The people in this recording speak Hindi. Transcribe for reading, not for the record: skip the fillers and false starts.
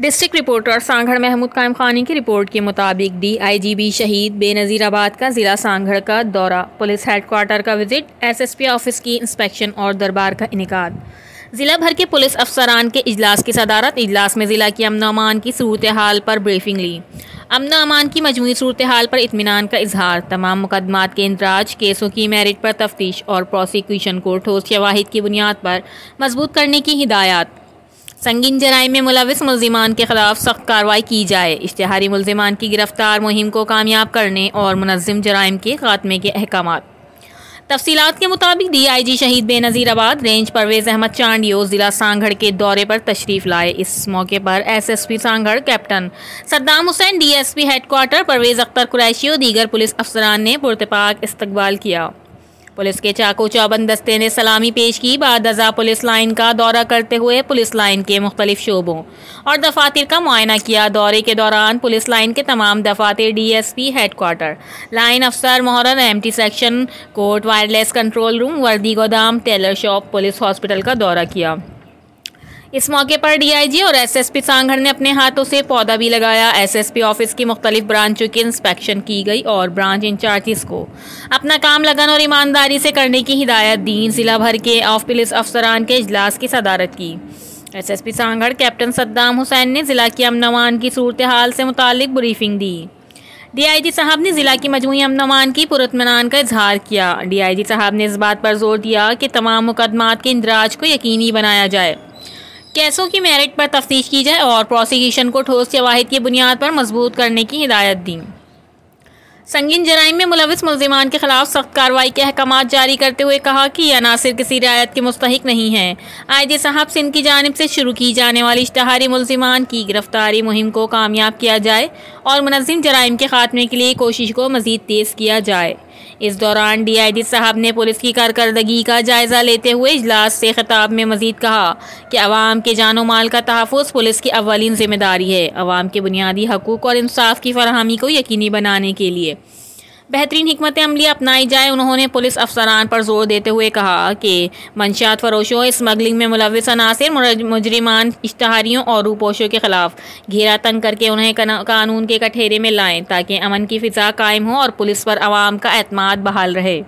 डिस्ट्रिक्ट रिपोर्टर सांगड़ महमूद कायम खानी की रिपोर्ट के मुताबिक DIGB शहीद बेनज़ीराबाद का ज़िला सांगड़ का दौरा, पुलिस हेडक्वार्टर का विजिट, SSP ऑफिस की इंस्पेक्शन और दरबार का इनेकाद। ज़िला भर के पुलिस अफसरान के इजलास की सदारत। इजलास में ज़िला की अमन अमान की सूरत हाल पर ब्रीफिंग ली। अमन अमान की मजमूई सूरत हाल पर इत्मीनान का इजहार। तमाम मुकदमात के इंदराज, केसों की मेरिट पर तफ्तीश और प्रोसिक्यूशन को ठोस शवाहिद की बुनियाद पर मजबूत करने की हिदायत। संगीन जराइम में मुलविस मुल्जिमान के खिलाफ सख्त कार्रवाई की जाए। इश्तिहारी मुल्जिमान की गिरफ्तार मुहिम को कामयाब करने और मुनज़्ज़म जराइम के खात्मे के अहकामात। तफसीलात के मुताबिक DIG शहीद बेनज़ीराबाद रेंज परवेज़ अहमद चांडियो ज़िला सांगड़ के दौरे पर तशरीफ़ लाए। इस मौके पर SSP Sanghar captain Saddam Hussain, DSP headquarter Parvez Akhtar Qureshi और दीगर पुलिस अफसरान ने पुरतपाक इस्तकबाल किया। पुलिस के चाको चौबंद दस्ते ने सलामी पेश की। बाद अज़ा पुलिस लाइन का दौरा करते हुए पुलिस लाइन के मुख्तलिफ शोबों और दफातर का मुआयना किया। दौरे के दौरान पुलिस लाइन के तमाम दफातर, DSP हेडक्वार्टर, लाइन अफसर, मोहर्रर, MT section, court, wireless control room, वर्दी गोदाम, टेलर शॉप, पुलिस हॉस्पिटल का दौरा किया। इस मौके पर DIG और SSP सांगड़ ने अपने हाथों से पौधा भी लगाया। SSP ऑफिस की मुख्तलिफ ब्रांचों की इंस्पेक्शन की गई और ब्रांच इंचार्जिस को अपना काम लगन और ईमानदारी से करने की हिदायत दी। जिला भर के ऑफ पुलिस अफसरान के इजलास की सदारत की। SSP सांगड़ कैप्टन सद्दाम हुसैन ने जिला की अमन अमान की सूरत हाल से मुतालिक ब्रीफिंग दी। DIG साहब ने जिला की मजमूई अमन अमान की पुरअत्मीनान का इजहार किया। DIG साहब ने इस बात पर जोर दिया कि तमाम मुकदमात के इंदराज को यकीनी बनाया जाए, केसों की मेरिट पर तफ्तीश की जाए और प्रोसिक्यूशन को ठोस शवाहिद की बुनियाद पर मजबूत करने की हिदायत दी। संगीन जराइम में मुलविस मुल्जिमान के खिलाफ सख्त कार्रवाई के अहकामात जारी करते हुए कहा कि यह अनासिर किसी रियायत के मुस्तहिक नहीं है। IG साहब सिंध की जानिब से शुरू की जाने वाली इश्तिहारी मुल्जिमान की गिरफ्तारी मुहिम को कामयाब किया जाए और मुनज़्ज़म जराइम के खात्मे के लिए कोशिश को मज़ीद तेज़ किया जाए। इस दौरान DIG साहब ने पुलिस की कारकर्दगी का जायज़ा लेते हुए इजलास से खिताब में मज़ीद कहा कि अवाम के जानो माल का तहफ़्फ़ुज़ पुलिस की अव्वलीन ज़िम्मेदारी है। अवाम के बुनियादी हकूक़ और इंसाफ की फराहमी को यकीनी बनाने के लिए बेहतरीन हिकमत अमली अपनाई जाए। उन्होंने पुलिस अफसरान पर जोर देते हुए कहा कि मंशियात फरोशों, स्मगलिंग में मुलविस अनासिर, मुजरिमान, इश्तिहारियों और रूपोशों के खिलाफ घेरा तंग करके उन्हें कानून के कठघरे में लाएं ताकि अमन की फ़िज़ा कायम हो और पुलिस पर अवाम का एतमाद बहाल रहे।